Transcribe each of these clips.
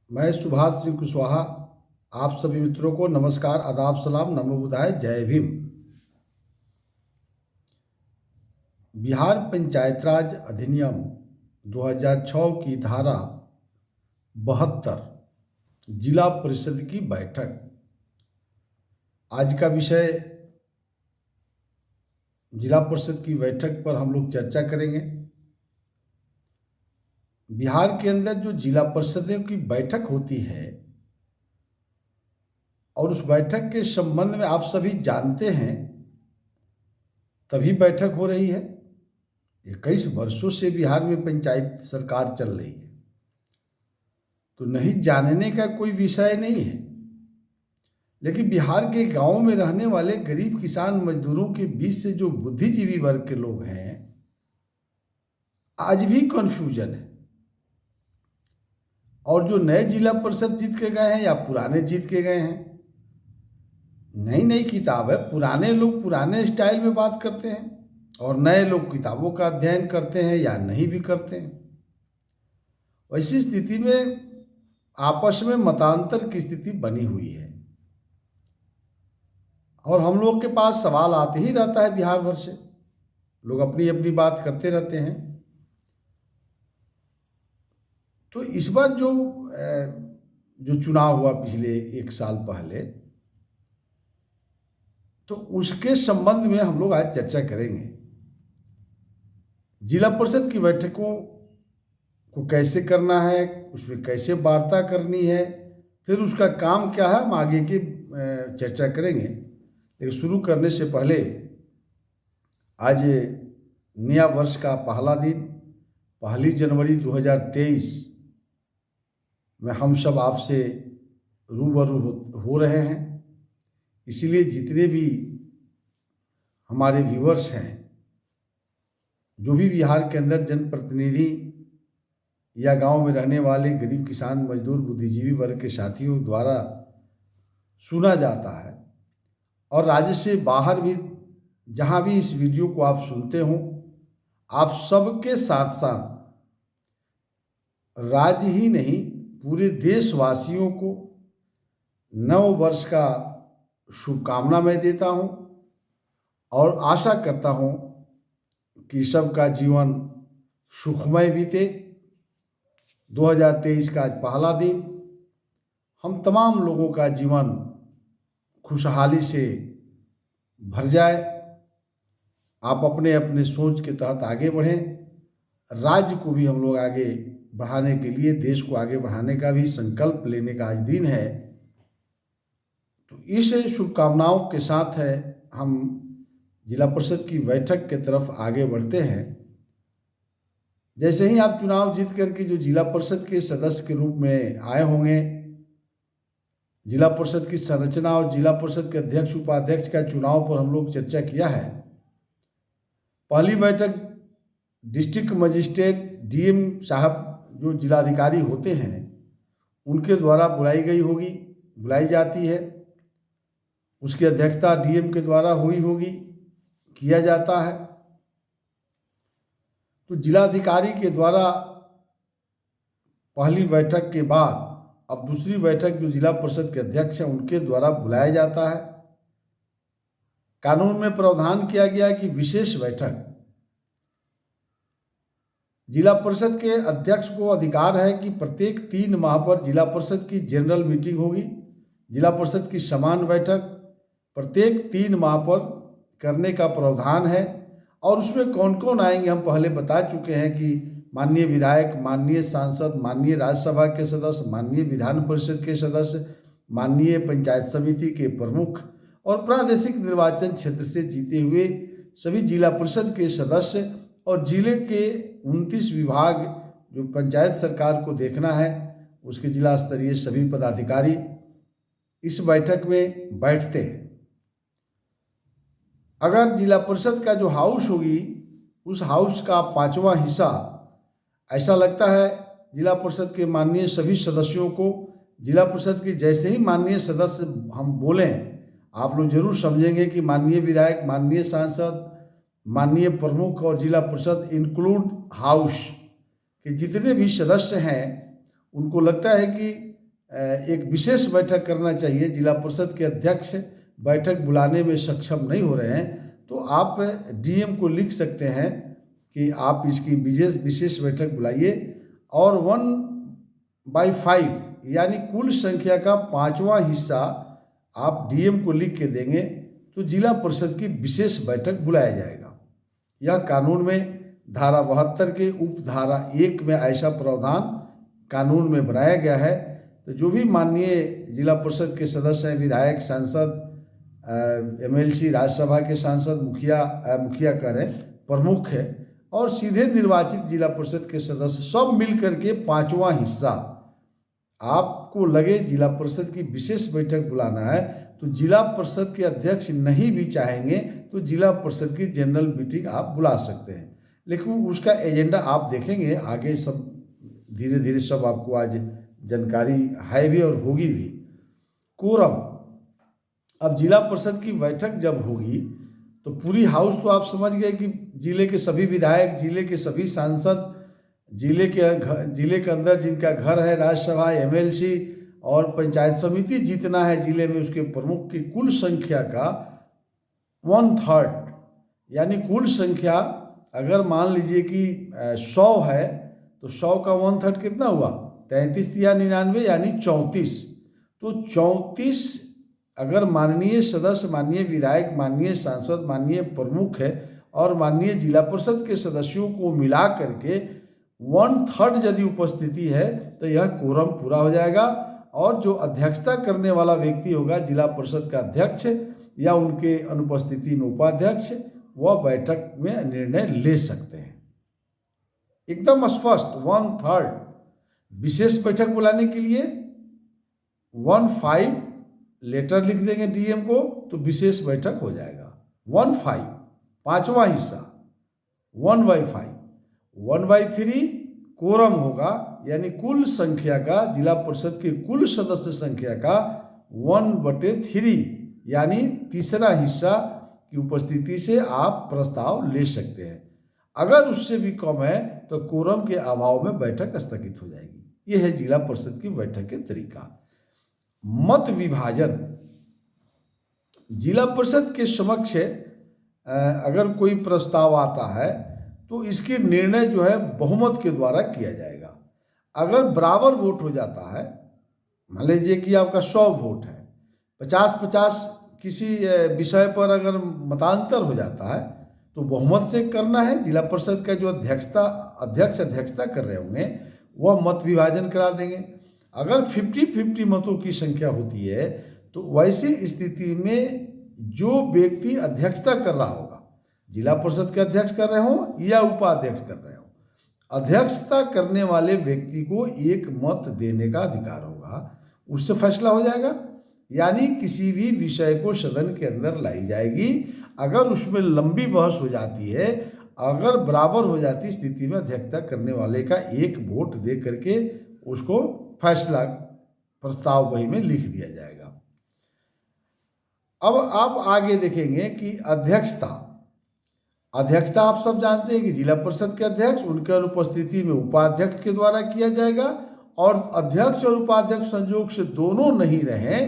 मैं सुभाष सिंह कुशवाहा आप सभी मित्रों को नमस्कार, आदाब, सलाम, नमो बुधाय, जय भीम। बिहार पंचायत राज अधिनियम 2006 की धारा 72 जिला परिषद की बैठक। आज का विषय जिला परिषद की बैठक पर हम लोग चर्चा करेंगे। बिहार के अंदर जो जिला परिषदों की बैठक होती है और उस बैठक के संबंध में आप सभी जानते हैं, तभी बैठक हो रही है। 21 वर्षों से बिहार में पंचायत सरकार चल रही है, तो नहीं जानने का कोई विषय नहीं है। लेकिन बिहार के गांवों में रहने वाले गरीब किसान मजदूरों के बीच से जो बुद्धिजीवी वर्ग के लोग हैं, आज भी कन्फ्यूजन है। और जो नए जिला परिषद जीत के गए हैं या पुराने जीत के गए हैं, नई नई किताब है। पुराने लोग पुराने स्टाइल में बात करते हैं और नए लोग किताबों का अध्ययन करते हैं या नहीं भी करते हैं। वैसी स्थिति में आपस में मतांतर की स्थिति बनी हुई है और हम लोग के पास सवाल आते ही रहता है। बिहार भर से लोग अपनी अपनी बात करते रहते हैं। तो इस बार जो चुनाव हुआ पिछले 1 साल पहले, तो उसके संबंध में हम लोग आज चर्चा करेंगे। जिला परिषद की बैठकों को कैसे करना है, उसमें कैसे वार्ता करनी है, फिर उसका काम क्या है, हम आगे की चर्चा करेंगे। लेकिन शुरू करने से पहले आज नया वर्ष का पहला दिन 1 जनवरी 2023 में हम सब आपसे रूबरू हो रहे हैं। इसीलिए जितने भी हमारे व्यूअर्स हैं, जो भी बिहार के अंदर जनप्रतिनिधि या गांव में रहने वाले गरीब किसान मजदूर बुद्धिजीवी वर्ग के साथियों द्वारा सुना जाता है, और राज्य से बाहर भी जहां भी इस वीडियो को आप सुनते हो, आप सबके साथ साथ राज्य ही नहीं पूरे देशवासियों को नव वर्ष का शुभकामना मैं देता हूं और आशा करता हूं कि सबका जीवन सुखमय बीते। 2023 का आज पहला दिन, हम तमाम लोगों का जीवन खुशहाली से भर जाए। आप अपने अपने सोच के तहत आगे बढ़ें। राज्य को भी हम लोग आगे बढ़ाने के लिए, देश को आगे बढ़ाने का भी संकल्प लेने का आज दिन है। तो इस शुभकामनाओं के साथ है हम जिला परिषद की बैठक के तरफ आगे बढ़ते हैं। जैसे ही आप चुनाव जीत करके जो जिला परिषद के सदस्य के रूप में आए होंगे, जिला परिषद की संरचना और जिला परिषद के अध्यक्ष उपाध्यक्ष का चुनाव पर हम लोग चर्चा किया है। पहली बैठक डिस्ट्रिक्ट मजिस्ट्रेट डीएम साहब जो जिलाधिकारी होते हैं, उनके द्वारा बुलाई जाती है। उसकी अध्यक्षता डीएम के द्वारा हुई होगी, किया जाता है। तो जिलाधिकारी के द्वारा पहली बैठक के बाद अब दूसरी बैठक जो जिला परिषद के अध्यक्ष हैं उनके द्वारा बुलाया जाता है। कानून में प्रावधान किया गया कि विशेष बैठक जिला परिषद के अध्यक्ष को अधिकार है कि प्रत्येक 3 माह पर जिला परिषद की जनरल मीटिंग होगी। जिला परिषद की समान बैठक प्रत्येक 3 माह पर करने का प्रावधान है। और उसमें कौन कौन आएंगे हम पहले बता चुके हैं कि माननीय विधायक, माननीय सांसद, माननीय राज्यसभा के सदस्य, माननीय विधान परिषद के सदस्य, माननीय पंचायत समिति के प्रमुख और प्रादेशिक निर्वाचन क्षेत्र से जीते हुए सभी जिला परिषद के सदस्य और जिले के 29 विभाग जो पंचायत सरकार को देखना है, उसके जिला स्तरीय सभी पदाधिकारी इस बैठक में बैठते हैं। अगर जिला परिषद का जो हाउस होगी, उस हाउस का 5वां हिस्सा, ऐसा लगता है जिला परिषद के माननीय सभी सदस्यों को, जिला परिषद के जैसे ही माननीय सदस्य हम बोलें, आप लोग जरूर समझेंगे कि माननीय विधायक, माननीय सांसद, माननीय प्रमुख और जिला परिषद इंक्लूड हाउस के जितने भी सदस्य हैं, उनको लगता है कि एक विशेष बैठक करना चाहिए, जिला परिषद के अध्यक्ष बैठक बुलाने में सक्षम नहीं हो रहे हैं, तो आप डीएम को लिख सकते हैं कि आप इसकी विशेष बैठक बुलाइए और 1/5 यानी कुल संख्या का 5वां हिस्सा आप डीएम को लिख के देंगे तो जिला परिषद की विशेष बैठक बुलाया जाएगा। यह कानून में धारा 72 के उपधारा 1 में ऐसा प्रावधान कानून में बनाया गया है। तो जो भी माननीय जिला परिषद के सदस्य हैं, विधायक, सांसद, एमएलसी, राज्यसभा के सांसद, मुखिया करें, प्रमुख है और सीधे निर्वाचित जिला परिषद के सदस्य सब मिल करके 5वां हिस्सा आपको लगे जिला परिषद की विशेष बैठक बुलाना है तो जिला परिषद के अध्यक्ष नहीं भी चाहेंगे तो जिला परिषद की जनरल मीटिंग आप बुला सकते हैं। लेकिन उसका एजेंडा आप देखेंगे आगे, सब धीरे धीरे सब आपको आज जानकारी है भी और होगी भी। कोरम, अब जिला परिषद की बैठक जब होगी तो पूरी हाउस तो आप समझ गए कि जिले के सभी विधायक, जिले के सभी सांसद, जिले के अंदर जिनका घर है, राज्यसभा, एमएलसी और पंचायत समिति जितना है जिले में, उसके प्रमुख की कुल संख्या का 1/3 यानी कुल संख्या अगर मान लीजिए कि 100 है तो 100 का 1/3 कितना हुआ? 33 या 99 यानी 34। तो 34 अगर माननीय सदस्य, माननीय विधायक, माननीय सांसद, माननीय प्रमुख है और माननीय जिला परिषद के सदस्यों को मिला करके 1/3 यदि उपस्थिति है तो यह कोरम पूरा हो जाएगा और जो अध्यक्षता करने वाला व्यक्ति होगा, जिला परिषद का अध्यक्ष या उनके अनुपस्थिति में उपाध्यक्ष, वह बैठक में निर्णय ले सकते हैं। एकदम स्पष्ट 1/3। विशेष बैठक बुलाने के लिए 1/5 लेटर लिख देंगे डीएम को तो विशेष बैठक हो जाएगा। 1/5 5वां हिस्सा, 1/5 1/3 कोरम होगा यानी कुल संख्या का, जिला परिषद के कुल सदस्य संख्या का 1/3 यानी तीसरा हिस्सा की उपस्थिति से आप प्रस्ताव ले सकते हैं। अगर उससे भी कम है तो कोरम के अभाव में बैठक स्थगित हो जाएगी। यह है जिला परिषद की बैठक के तरीका। मत विभाजन, जिला परिषद के समक्ष अगर कोई प्रस्ताव आता है तो इसके निर्णय जो है बहुमत के द्वारा किया जाएगा। अगर बराबर वोट हो जाता है, मान लीजिए कि आपका 100 वोट है, 50-50 किसी विषय पर अगर मतांतर हो जाता है तो बहुमत से करना है। जिला परिषद का जो अध्यक्षता कर रहे होंगे वह मत विभाजन करा देंगे। अगर 50-50 मतों की संख्या होती है तो वैसी स्थिति में जो व्यक्ति अध्यक्षता कर रहा होगा, जिला परिषद के अध्यक्ष कर रहे हो या उपाध्यक्ष कर रहे हो, अध्यक्षता करने वाले व्यक्ति को एक मत देने का अधिकार होगा, उससे फैसला हो जाएगा। यानी किसी भी विषय को सदन के अंदर लाई जाएगी, अगर उसमें लंबी बहस हो जाती है, अगर बराबर हो जाती स्थिति में अध्यक्षता करने वाले का एक वोट दे करके उसको फैसला प्रस्ताव वही में लिख दिया जाएगा। अब आप आगे देखेंगे कि अध्यक्षता आप सब जानते हैं कि जिला परिषद के अध्यक्ष, उनके अनुपस्थिति में उपाध्यक्ष के द्वारा किया जाएगा और अध्यक्ष और उपाध्यक्ष संयोग से दोनों नहीं रहे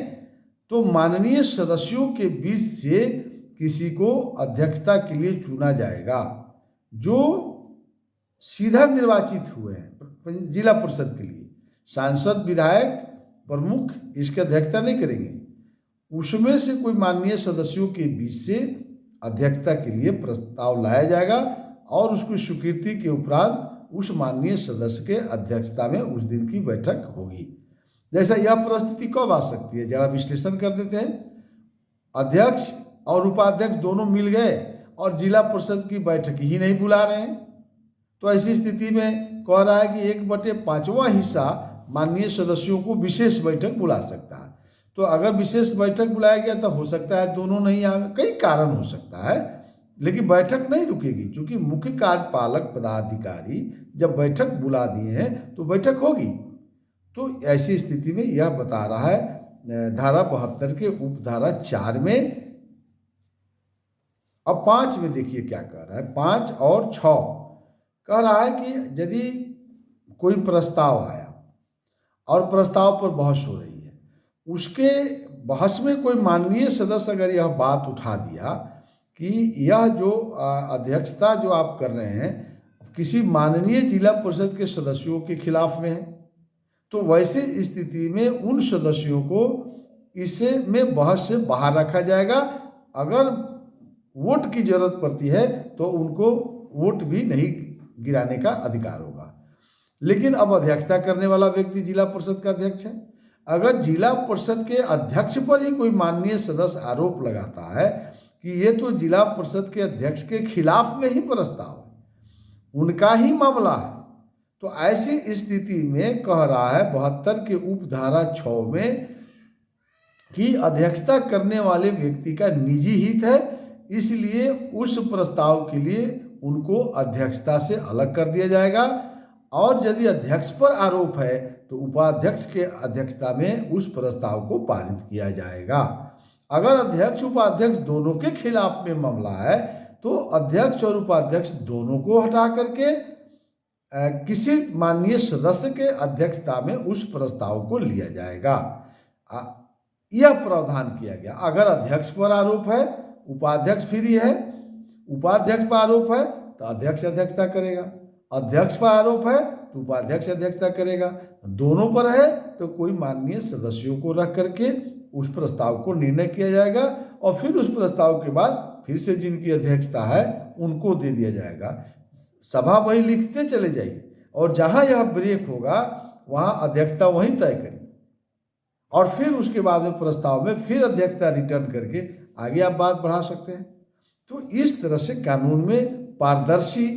तो माननीय सदस्यों के बीच से किसी को अध्यक्षता के लिए चुना जाएगा जो सीधा निर्वाचित हुए हैं जिला परिषद के लिए। सांसद, विधायक, प्रमुख इसकी अध्यक्षता नहीं करेंगे, उसमें से कोई माननीय सदस्यों के बीच से अध्यक्षता के लिए प्रस्ताव लाया जाएगा और उसकी स्वीकृति के उपरांत उस माननीय सदस्य के अध्यक्षता में उस दिन की बैठक होगी। जैसा यह परिस्थिति कब आ सकती है, जरा विश्लेषण कर देते हैं। अध्यक्ष और उपाध्यक्ष दोनों मिल गए और जिला परिषद की बैठक ही नहीं बुला रहे हैं, तो ऐसी स्थिति में कह रहा है कि 1/5वां हिस्सा माननीय सदस्यों को विशेष बैठक बुला सकता है। तो अगर विशेष बैठक बुलाया गया तो हो सकता है दोनों नहीं आए, कई कारण हो सकता है, लेकिन बैठक नहीं रुकेगी क्योंकि मुख्य कार्यपालक पदाधिकारी जब बैठक बुला दिए हैं तो बैठक होगी। तो ऐसी स्थिति में यह बता रहा है धारा 72 के उपधारा 4 में। अब 5 में देखिए क्या कह रहा है, 5 और 6 कह रहा है कि यदि कोई प्रस्ताव आया और प्रस्ताव पर बहस हो रही है, उसके बहस में कोई माननीय सदस्य अगर यह बात उठा दिया कि यह जो अध्यक्षता जो आप कर रहे हैं किसी माननीय जिला परिषद के सदस्यों के खिलाफ में है, तो वैसे स्थिति में उन सदस्यों को इसे में बहस से बाहर रखा जाएगा। अगर वोट की जरूरत पड़ती है तो उनको वोट भी नहीं गिराने का अधिकार होगा। लेकिन अब अध्यक्षता करने वाला व्यक्ति जिला परिषद का अध्यक्ष है। अगर जिला परिषद के अध्यक्ष पर ही कोई माननीय सदस्य आरोप लगाता है कि ये तो जिला परिषद के अध्यक्ष के खिलाफ में ही प्रस्ताव है, उनका ही मामला है, तो ऐसी स्थिति में कह रहा है 72 के उपधारा 6 में कि अध्यक्षता करने वाले व्यक्ति का निजी हित है, इसलिए उस प्रस्ताव के लिए उनको अध्यक्षता से अलग कर दिया जाएगा। और यदि अध्यक्ष पर आरोप है तो उपाध्यक्ष के अध्यक्षता में उस प्रस्ताव को पारित किया जाएगा। अगर अध्यक्ष उपाध्यक्ष दोनों के खिलाफ में मामला है तो अध्यक्ष और उपाध्यक्ष दोनों को हटा करके किसी माननीय सदस्य के अध्यक्षता में उस प्रस्ताव को लिया जाएगा। यह प्रावधान किया गया। अगर अध्यक्ष पर आरोप है, उपाध्यक्ष फ्री है, उपाध्यक्ष पर आरोप है तो अध्यक्ष अध्यक्षता करेगा, अध्यक्ष पर आरोप है तो उपाध्यक्ष अध्यक्षता करेगा, दोनों पर है तो कोई माननीय सदस्यों को रख करके उस प्रस्ताव को निर्णय किया जाएगा और फिर उस प्रस्ताव के बाद फिर से जिनकी अध्यक्षता है उनको दे दिया जाएगा। सभा वही लिखते चले जाइए और जहां यह ब्रेक होगा वहां अध्यक्षता वहीं तय करें और फिर उसके बाद में प्रस्ताव में फिर अध्यक्षता रिटर्न करके आगे आप बात बढ़ा सकते हैं। तो इस तरह से कानून में पारदर्शी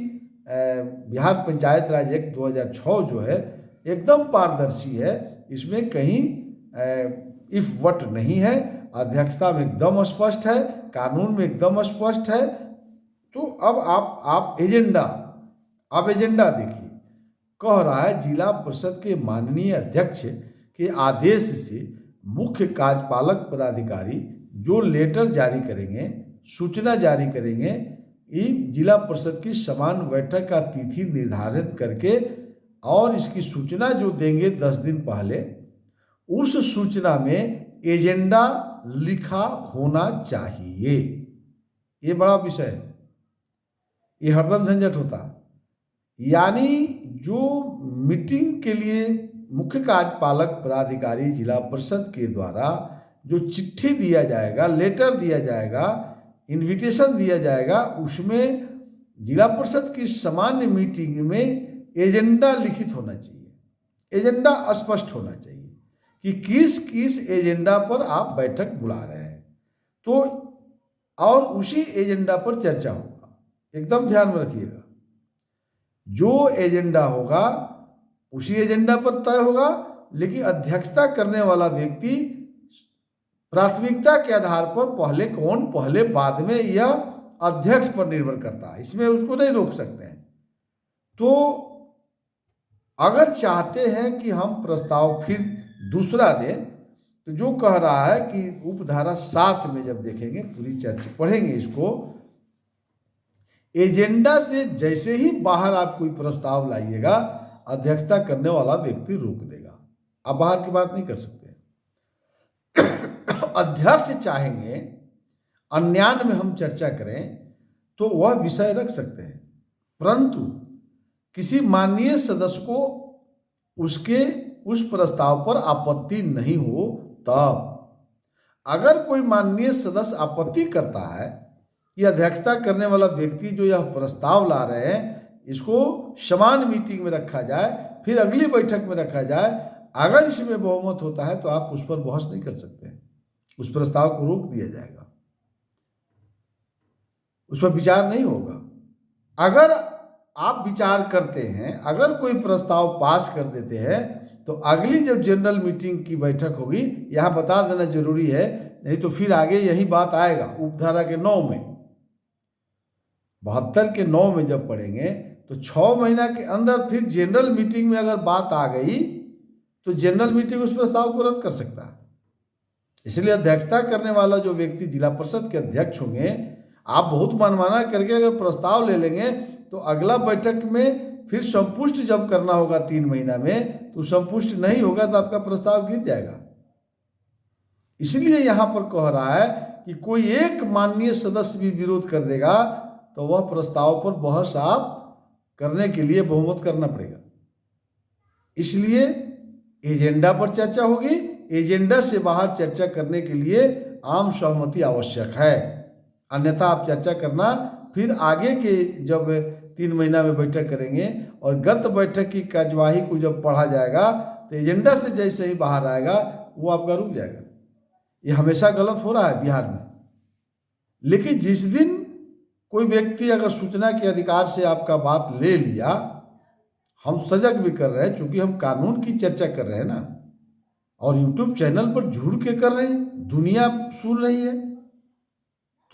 बिहार पंचायत राज एक्ट 2006 जो है एकदम पारदर्शी है, इसमें कहीं इफ वट नहीं है, अध्यक्षता में एकदम स्पष्ट है, कानून में एकदम स्पष्ट है। तो अब आप एजेंडा देखिए, कह रहा है जिला परिषद के माननीय अध्यक्ष के आदेश से मुख्य कार्यपालक पदाधिकारी जो लेटर जारी करेंगे, सूचना जारी करेंगे, जिला परिषद की समान बैठक का तिथि निर्धारित करके और इसकी सूचना जो देंगे 10 दिन पहले, उस सूचना में एजेंडा लिखा होना चाहिए। ये बड़ा विषय है, ये हरदम झंझट होता। यानी जो मीटिंग के लिए मुख्य कार्यपालक पदाधिकारी जिला परिषद के द्वारा जो चिट्ठी दिया जाएगा, लेटर दिया जाएगा, इनविटेशन दिया जाएगा, उसमें जिला परिषद की सामान्य मीटिंग में एजेंडा लिखित होना चाहिए, एजेंडा स्पष्ट होना चाहिए कि किस किस एजेंडा पर आप बैठक बुला रहे हैं, तो और उसी एजेंडा पर चर्चा होगा। एकदम ध्यान में रखिएगा, जो एजेंडा होगा उसी एजेंडा पर तय होगा, लेकिन अध्यक्षता करने वाला व्यक्ति प्राथमिकता के आधार पर पहले कौन पहले बाद में, यह अध्यक्ष पर निर्भर करता है, इसमें उसको नहीं रोक सकते हैं। तो अगर चाहते हैं कि हम प्रस्ताव फिर दूसरा दें तो जो कह रहा है कि उपधारा 7 में जब देखेंगे, पूरी चर्चा पढ़ेंगे इसको, एजेंडा से जैसे ही बाहर आप कोई प्रस्ताव लाइएगा अध्यक्षता करने वाला व्यक्ति रोक देगा, आप बाहर की बात नहीं कर सकते। अध्यक्ष चाहेंगे अन्यान में हम चर्चा करें तो वह विषय रख सकते हैं, परंतु किसी माननीय सदस्य को उसके उस प्रस्ताव पर आपत्ति नहीं हो तब। अगर कोई माननीय सदस्य आपत्ति करता है कि अध्यक्षता करने वाला व्यक्ति जो यह प्रस्ताव ला रहे हैं इसको समान मीटिंग में रखा जाए, फिर अगली बैठक में रखा जाए, अगर इसमें बहुमत होता है तो आप उस पर बहस नहीं कर सकते, उस प्रस्ताव को रोक दिया जाएगा, उस पर विचार नहीं होगा। अगर आप विचार करते हैं, अगर कोई प्रस्ताव पास कर देते हैं तो अगली जब जनरल मीटिंग की बैठक होगी, यहां बता देना जरूरी है, नहीं तो फिर आगे यही बात आएगा उपधारा के 9 में, 72 के 9 में जब पढ़ेंगे तो 6 महीना के अंदर फिर जनरल मीटिंग में अगर बात आ गई तो जनरल मीटिंग उस प्रस्ताव को रद्द कर सकता है। इसलिए अध्यक्षता करने वाला जो व्यक्ति जिला परिषद के अध्यक्ष होंगे, आप बहुत मनमाना करके अगर प्रस्ताव ले लेंगे तो अगला बैठक में फिर संपुष्ट जब करना होगा 3 महीना में, तो संपुष्ट नहीं होगा तो आपका प्रस्ताव गिर जाएगा। इसलिए यहां पर कह रहा है कि कोई एक माननीय सदस्य भी विरोध कर देगा तो वह प्रस्ताव पर बहस आप करने के लिए बहुमत करना पड़ेगा। इसलिए एजेंडा पर चर्चा होगी, एजेंडा से बाहर चर्चा करने के लिए आम सहमति आवश्यक है, अन्यथा आप चर्चा करना फिर आगे के जब 3 महीना में बैठक करेंगे और गत बैठक की कार्यवाही को जब पढ़ा जाएगा तो एजेंडा से जैसे ही बाहर आएगा वो आपका रुक जाएगा। ये हमेशा गलत हो रहा है बिहार में। लेकिन जिस दिन कोई व्यक्ति अगर सूचना के अधिकार से आपका बात ले लिया, हम सजग भी कर रहे हैं क्योंकि हम कानून की चर्चा कर रहे हैं ना, और यूट्यूब चैनल पर जुड़ के कर रहे हैं, दुनिया सुन रही है,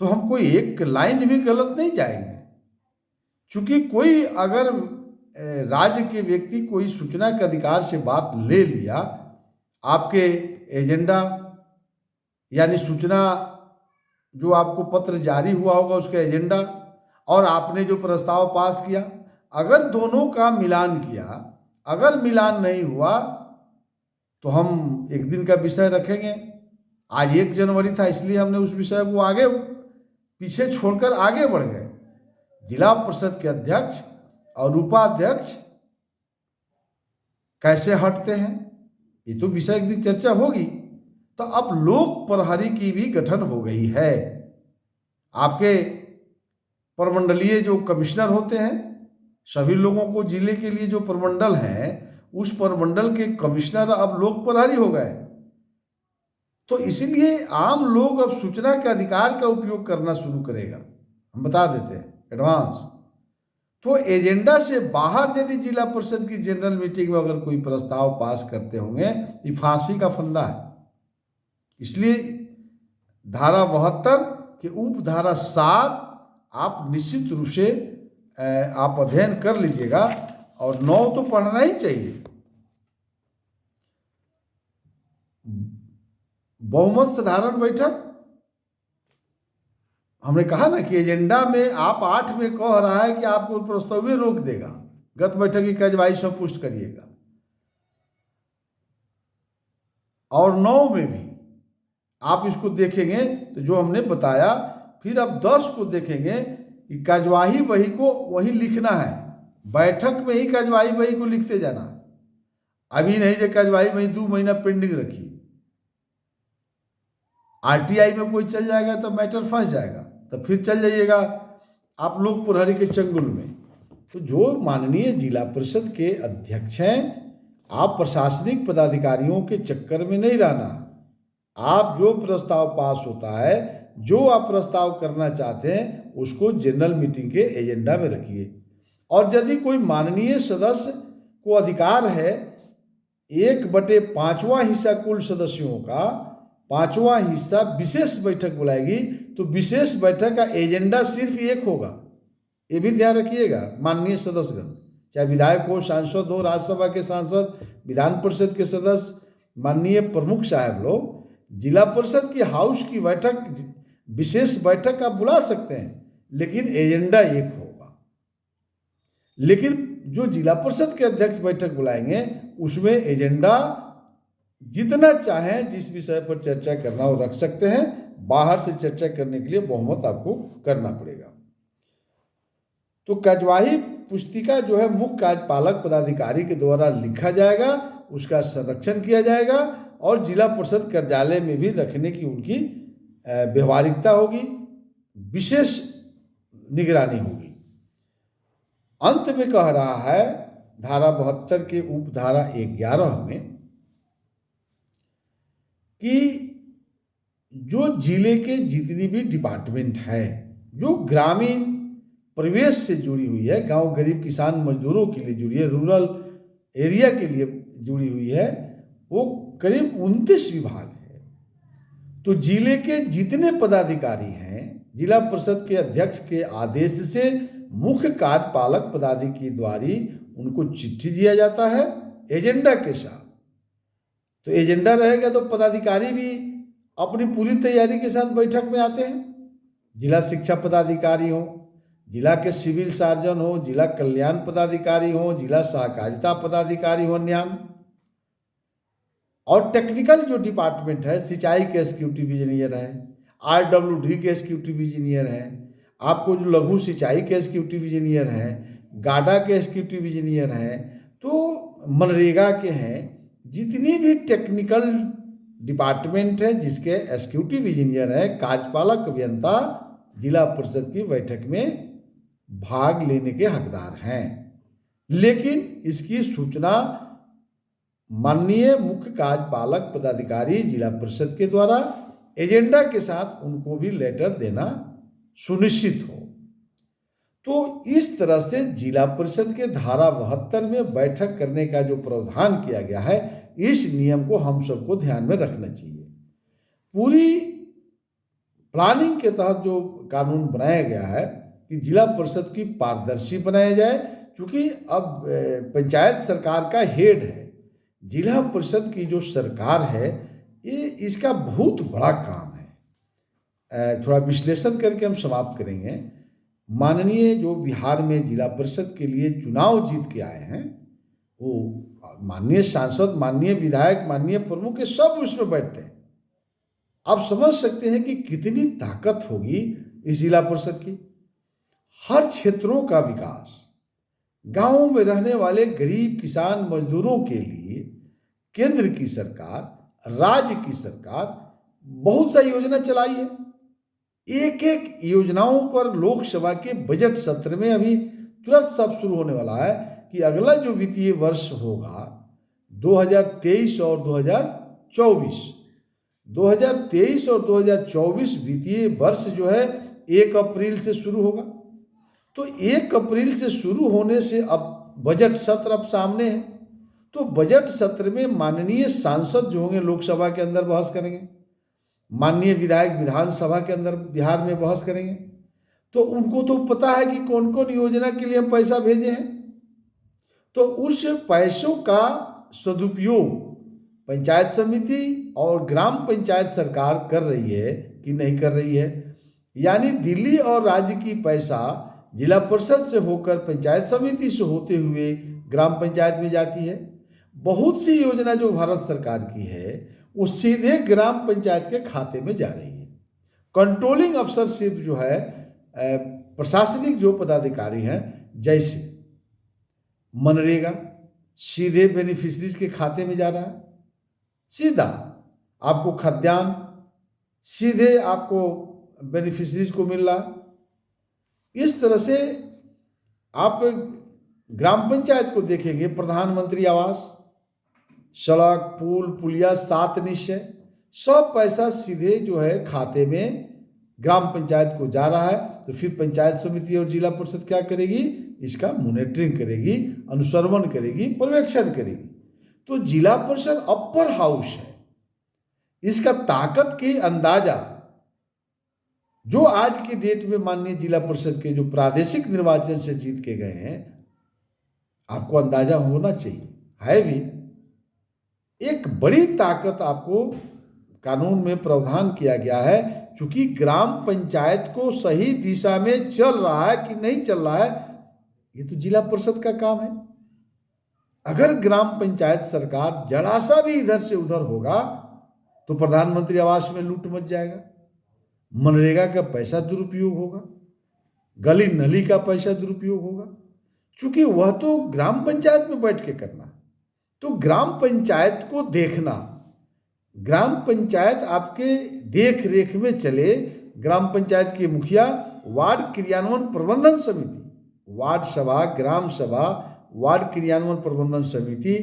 तो हम कोई एक लाइन भी गलत नहीं जाएंगे। क्योंकि कोई अगर राज्य के व्यक्ति कोई सूचना के अधिकार से बात ले लिया, आपके एजेंडा यानी सूचना जो आपको पत्र जारी हुआ होगा उसका एजेंडा और आपने जो प्रस्ताव पास किया, अगर दोनों का मिलान किया, अगर मिलान नहीं हुआ तो हम एक दिन का विषय रखेंगे। आज 1 जनवरी था इसलिए हमने उस विषय को आगे पीछे छोड़कर आगे बढ़ गए। जिला परिषद के अध्यक्ष और उपाध्यक्ष कैसे हटते हैं ये तो विषय एक दिन चर्चा होगी। तो अब लोक प्रहरी की भी गठन हो गई है। आपके प्रमंडलीय जो कमिश्नर होते हैं, सभी लोगों को जिले के लिए जो प्रमंडल है उस प्रमंडल के कमिश्नर अब लोक प्रहरी हो गए। तो इसीलिए आम लोग अब सूचना के अधिकार का उपयोग करना शुरू करेगा। हम बता देते हैं एडवांस। तो एजेंडा से बाहर यदि जिला परिषद की जनरल मीटिंग में अगर कोई प्रस्ताव पास करते होंगे, ये फांसी का फंदा है। इसलिए धारा 72 के उपधारा 7 आप निश्चित रूप से आप अध्ययन कर लीजिएगा और 9 तो पढ़ना ही चाहिए। बहुमत साधारण बैठक हमने कहा ना कि एजेंडा में आप 8 में कह रहा है कि आपको प्रस्ताव रोक देगा, गत बैठक की कार्यवाही संपुष्ट करिएगा, और 9 में भी आप इसको देखेंगे तो जो हमने बताया, फिर अब 10 को देखेंगे कि कार्यवाही वही को वही लिखना है, बैठक में ही कार्यवाही वही को लिखते जाना। अभी नहीं जो कार्यवाही वही 2 महीना पेंडिंग रखी, आरटीआई में कोई चल जाएगा तो मैटर फंस जाएगा, तो फिर चल जाइएगा आप लोग प्रहरी के चंगुल में। तो जो माननीय जिला परिषद के अध्यक्ष हैं, आप प्रशासनिक पदाधिकारियों के चक्कर में नहीं रहना। आप जो प्रस्ताव पास होता है, जो आप प्रस्ताव करना चाहते हैं, उसको जनरल मीटिंग के एजेंडा में रखिए। और यदि कोई माननीय सदस्य को अधिकार है 1/5वां हिस्सा कुल सदस्यों का, 5वां हिस्सा विशेष बैठक बुलाएगी, तो विशेष बैठक का एजेंडा सिर्फ एक होगा। ये भी ध्यान रखिएगा माननीय सदस्यगण, चाहे विधायक हो, सांसद हो, राज्यसभा के सांसद, विधान परिषद के सदस्य, माननीय प्रमुख साहब लोग, जिला परिषद की हाउस की बैठक विशेष बैठक आप बुला सकते हैं, लेकिन एजेंडा एक होगा। लेकिन जो जिला परिषद के अध्यक्ष बैठक बुलाएंगे उसमें एजेंडा जितना चाहें जिस विषय पर चर्चा करना हो रख सकते हैं। बाहर से चर्चा करने के लिए बहुमत आपको करना पड़ेगा। तो कार्यवाही पुस्तिका जो है मुख्य कार्यपालक पदाधिकारी के द्वारा लिखा जाएगा, उसका संरक्षण किया जाएगा और जिला परिषद कार्यालय में भी रखने की उनकी व्यवहारिकता होगी, विशेष निगरानी होगी। अंत में कह रहा है धारा 72 के उपधारा 11 में कि जो जिले के जितनी भी डिपार्टमेंट है जो ग्रामीण परिवेश से जुड़ी हुई है, गांव गरीब किसान मजदूरों के लिए जुड़ी है, रूरल एरिया के लिए जुड़ी हुई है, वो करीब 29 विभाग है। तो जिले के जितने पदाधिकारी हैं, जिला परिषद के अध्यक्ष के आदेश से मुख्य कार्यपालक पदाधिकारी द्वारा उनको चिट्ठी दिया जाता है एजेंडा के साथ। तो एजेंडा रहेगा तो पदाधिकारी भी अपनी पूरी तैयारी के साथ बैठक में आते हैं। जिला शिक्षा पदाधिकारी हो, जिला के सिविल सर्जन हो, जिला कल्याण पदाधिकारी हो, जिला सहकारिता पदाधिकारी हो, न्याम, और टेक्निकल जो डिपार्टमेंट है, सिंचाई के एग्जीक्यूटिव इंजीनियर है, आरडब्ल्यूडी के एग्जीक्यूटिव इंजीनियर है, आपको जो लघु सिंचाई के एग्जीक्यूटिव इंजीनियर है, गाडा के एग्जीक्यूटिव इंजीनियर है, तो मनरेगा के हैं, जितनी भी टेक्निकल डिपार्टमेंट है जिसके एग्जीक्यूटिव इंजीनियर है, कार्यपालक अभियंता जिला परिषद की बैठक में भाग लेने के हकदार हैं। लेकिन इसकी सूचना माननीय मुख्य कार्यपालक पदाधिकारी जिला परिषद के द्वारा एजेंडा के साथ उनको भी लेटर देना सुनिश्चित हो। तो इस तरह से जिला परिषद के धारा 72 में बैठक करने का जो प्रावधान किया गया है, इस नियम को हम सबको ध्यान में रखना चाहिए। पूरी प्लानिंग के तहत जो कानून बनाया गया है कि जिला परिषद की पारदर्शी बनाया जाए, क्योंकि अब पंचायत सरकार का हेड है। जिला परिषद की जो सरकार है, ये इसका बहुत बड़ा काम है। थोड़ा विश्लेषण करके हम समाप्त करेंगे। माननीय जो बिहार में जिला परिषद के लिए चुनाव जीत के आए हैं, वो माननीय सांसद, माननीय विधायक, माननीय प्रमुख, ये सब उसमें बैठते हैं। आप समझ सकते हैं कि कितनी ताकत होगी इस जिला परिषद की। हर क्षेत्रों का विकास, गांवों में रहने वाले गरीब किसान मजदूरों के लिए केंद्र की सरकार, राज्य की सरकार बहुत सा योजना चलाई है। एक एक योजनाओं पर लोकसभा के बजट सत्र में अभी तुरंत सब शुरू होने वाला है कि अगला जो वित्तीय वर्ष होगा 2023 और 2024, 2023 और 2024 वित्तीय वर्ष जो है 1 अप्रैल से शुरू होगा। तो 1 अप्रैल से शुरू होने से अब बजट सत्र अब सामने है। तो बजट सत्र में माननीय सांसद जो होंगे लोकसभा के अंदर बहस करेंगे, माननीय विधायक विधानसभा के अंदर बिहार में बहस करेंगे। तो उनको तो पता है कि कौन कौन योजना के लिए हम पैसा भेजे हैं। तो उस पैसों का सदुपयोग पंचायत समिति और ग्राम पंचायत सरकार कर रही है कि नहीं कर रही है। यानी दिल्ली और राज्य की पैसा जिला परिषद से होकर पंचायत समिति से होते हुए ग्राम पंचायत में जाती है। बहुत सी योजना जो भारत सरकार की है वो सीधे ग्राम पंचायत के खाते में जा रही है। कंट्रोलिंग अफसरशिप जो है, प्रशासनिक जो पदाधिकारी हैं, जैसे मनरेगा सीधे बेनिफिशरीज के खाते में जा रहा है, सीधा आपको खाद्यान्न सीधे आपको बेनिफिशरीज को मिल रहा। इस तरह से आप ग्राम पंचायत को देखेंगे, प्रधानमंत्री आवास, सड़क, पुल, पुलिया, 7 निश्चय, सब पैसा सीधे जो है खाते में ग्राम पंचायत को जा रहा है। तो फिर पंचायत समिति और जिला परिषद क्या करेगी? इसका मॉनिटरिंग करेगी, अनुश्रवण करेगी, पर्यवेक्षण करेगी। तो जिला परिषद अपर हाउस है। इसका ताकत की अंदाजा जो आज की डेट में माननीय जिला परिषद के जो प्रादेशिक निर्वाचन से जीत के गए हैं, आपको अंदाजा होना चाहिए, है भी। एक बड़ी ताकत आपको कानून में प्रावधान किया गया है, क्योंकि ग्राम पंचायत को सही दिशा में चल रहा है कि नहीं चल रहा है, ये तो जिला परिषद का काम है। अगर ग्राम पंचायत सरकार जरा सा भी इधर से उधर होगा तो प्रधानमंत्री आवास में लूट मच जाएगा, मनरेगा का पैसा दुरुपयोग होगा, गली नली का पैसा दुरुपयोग होगा, क्योंकि वह तो ग्राम पंचायत में बैठ के करना। तो ग्राम पंचायत को देखना, ग्राम पंचायत आपके देख रेख में चले। ग्राम पंचायत के मुखिया, वार्ड क्रियान्वयन प्रबंधन समिति, वार्ड सभा, ग्राम सभा, वार्ड क्रियान्वयन प्रबंधन समिति,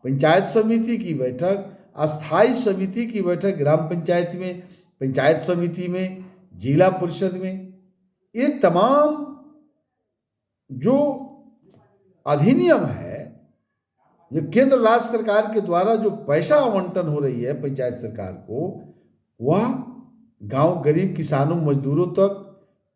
पंचायत समिति की बैठक, अस्थायी समिति की बैठक ग्राम पंचायत में, पंचायत समिति में, जिला परिषद में, ये तमाम जो अधिनियम है, ये केंद्र राज्य सरकार के द्वारा जो पैसा आवंटन हो रही है पंचायत सरकार को, वह गांव गरीब किसानों मजदूरों तक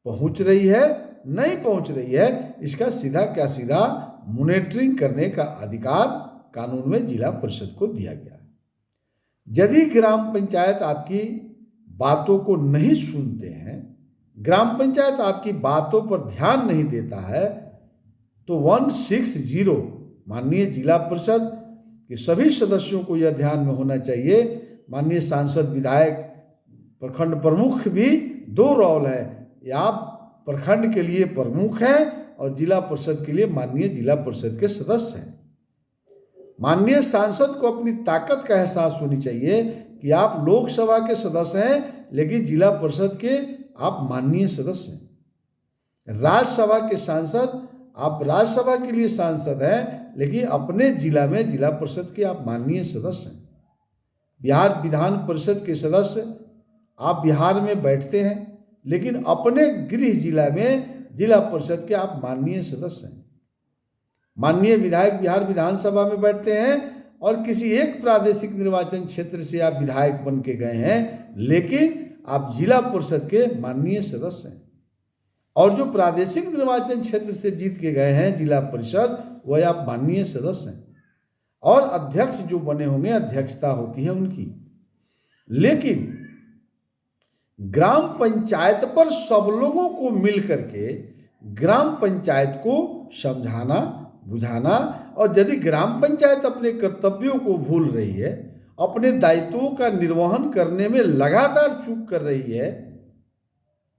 पहुंच रही है, नहीं पहुंच रही है, इसका सीधा क्या सीधा मॉनिटरिंग करने का अधिकार कानून में जिला परिषद को दिया गया है। यदि ग्राम पंचायत आपकी बातों को नहीं सुनते हैं, ग्राम पंचायत आपकी बातों पर ध्यान नहीं देता है, तो 160 माननीय जिला परिषद कि सभी सदस्यों को यह ध्यान में होना चाहिए, माननीय सांसद, विधायक, प्रखंड प्रमुख भी दो रोल है। आप प्रखंड के लिए प्रमुख हैं और जिला परिषद के लिए माननीय जिला परिषद के सदस्य हैं। माननीय सांसद को अपनी ताकत का एहसास होनी चाहिए कि आप लोकसभा के सदस्य हैं, लेकिन जिला परिषद के आप माननीय सदस्य हैं। राज्यसभा के सांसद, आप राज्यसभा के लिए सांसद हैं, लेकिन अपने जिला में जिला परिषद के आप माननीय सदस्य हैं। बिहार विधान परिषद के सदस्य, आप बिहार में बैठते हैं, लेकिन अपने गृह जिला में जिला परिषद के आप माननीय सदस्य हैं। माननीय विधायक बिहार विधानसभा में बैठते हैं और किसी एक प्रादेशिक निर्वाचन क्षेत्र से आप विधायक बन के गए हैं, लेकिन आप जिला परिषद के माननीय सदस्य हैं। और जो प्रादेशिक निर्वाचन क्षेत्र से जीत के गए हैं जिला परिषद, वह आप माननीय सदस्य हैं। और अध्यक्ष जो बने होंगे, अध्यक्षता होती है उनकी। लेकिन ग्राम पंचायत पर सब लोगों को मिल करके ग्राम पंचायत को समझाना, बुझाना, और यदि ग्राम पंचायत अपने कर्तव्यों को भूल रही है, अपने दायित्वों का निर्वहन करने में लगातार चूक कर रही है,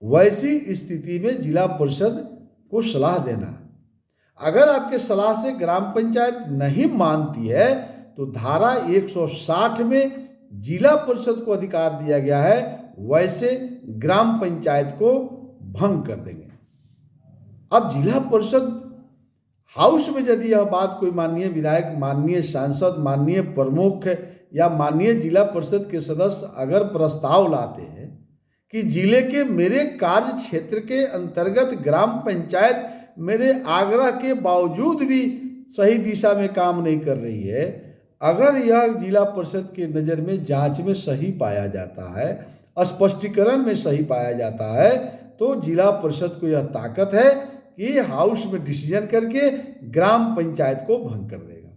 वैसी स्थिति में जिला परिषद को सलाह देना। अगर आपके सलाह से ग्राम पंचायत नहीं मानती है तो धारा 160 में जिला परिषद को अधिकार दिया गया है, वैसे ग्राम पंचायत को भंग कर देंगे। अब जिला परिषद हाउस में यदि यह बात कोई माननीय विधायक, माननीय सांसद, माननीय प्रमुख या माननीय जिला परिषद के सदस्य अगर प्रस्ताव लाते हैं कि जिले के मेरे कार्य क्षेत्र के अंतर्गत ग्राम पंचायत मेरे आग्रह के बावजूद भी सही दिशा में काम नहीं कर रही है, अगर यह जिला परिषद के नज़र में जांच में सही पाया जाता है, स्पष्टीकरण में सही पाया जाता है, तो जिला परिषद को यह ताकत है कि हाउस में डिसीजन करके ग्राम पंचायत को भंग कर देगा।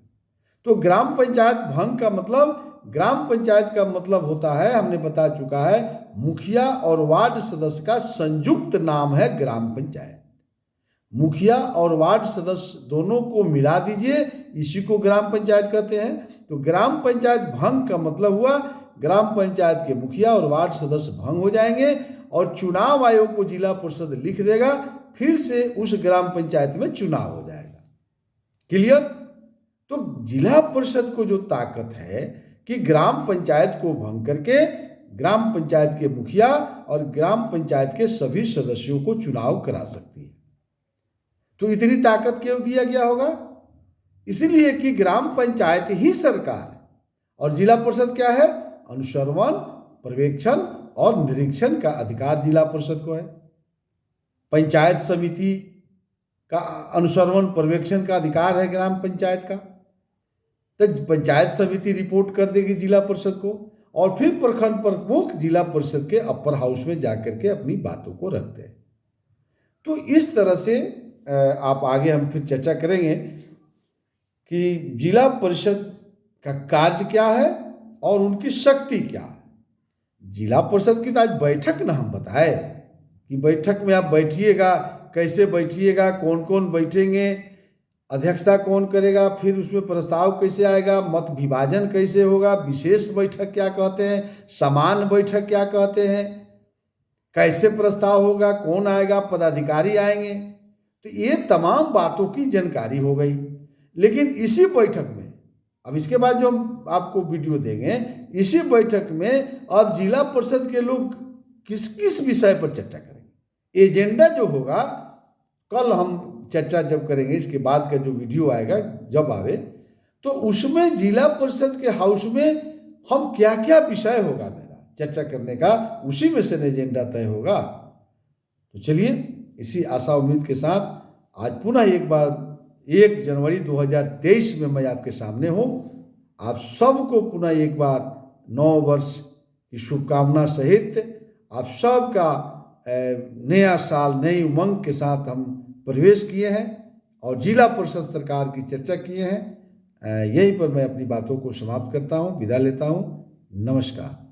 तो ग्राम पंचायत भंग का मतलब, ग्राम पंचायत का मतलब होता है, हमने बता चुका है, मुखिया और वार्ड सदस्य का संयुक्त नाम है ग्राम पंचायत। मुखिया और वार्ड सदस्य दोनों को मिला दीजिए, इसी को ग्राम पंचायत कहते हैं। तो ग्राम पंचायत भंग का मतलब हुआ ग्राम पंचायत के मुखिया और वार्ड सदस्य भंग हो जाएंगे और चुनाव आयोग को जिला परिषद लिख देगा, फिर से उस ग्राम पंचायत में चुनाव हो जाएगा। क्लियर? तो जिला परिषद को जो ताकत है कि ग्राम पंचायत को भंग करके ग्राम पंचायत के मुखिया और ग्राम पंचायत के सभी सदस्यों को चुनाव करा सकती है। तो इतनी ताकत क्यों दिया गया होगा? इसलिए कि ग्राम पंचायत ही सरकार है और जिला परिषद क्या है? अनुश्रवण, पर्यवेक्षण और निरीक्षण का अधिकार जिला परिषद को है। पंचायत समिति का अनुश्रवण, पर्यवेक्षण का अधिकार है ग्राम पंचायत का। तो पंचायत समिति रिपोर्ट कर देगी जिला परिषद को और फिर प्रखंड प्रमुख जिला परिषद के अपर हाउस में जाकर के अपनी बातों को रखते हैं। तो इस तरह से आप आगे हम फिर चर्चा करेंगे कि जिला परिषद का कार्य क्या है और उनकी शक्ति क्या है। जिला परिषद की तो आज बैठक ना हम बताए कि बैठक में आप बैठिएगा, कैसे बैठिएगा, कौन कौन बैठेंगे, अध्यक्षता कौन करेगा, फिर उसमें प्रस्ताव कैसे आएगा, मत विभाजन कैसे होगा, विशेष बैठक क्या कहते हैं, समान बैठक क्या कहते हैं, कैसे प्रस्ताव होगा, कौन आएगा, पदाधिकारी आएंगे। तो ये तमाम बातों की जानकारी हो गई। लेकिन इसी बैठक में, अब इसके बाद जो हम आपको वीडियो देंगे, इसी बैठक में अब जिला परिषद के लोग किस किस विषय पर चर्चा करेंगे, एजेंडा जो होगा कल हम चर्चा जब करेंगे, इसके बाद का जो वीडियो आएगा जब आवे, तो उसमें जिला परिषद के हाउस में हम क्या क्या विषय होगा मेरा चर्चा करने का, उसी में से एजेंडा तय होगा। तो चलिए, इसी आशा उम्मीद के साथ आज पुनः एक बार 1 जनवरी 2023 में मैं आपके सामने हूँ। आप सबको पुनः एक बार नव वर्ष की शुभकामना सहित आप सबका नया साल नई उमंग के साथ हम प्रवेश किए हैं और जिला परिषद सरकार की चर्चा किए हैं। यहीं पर मैं अपनी बातों को समाप्त करता हूँ, विदा लेता हूँ। नमस्कार।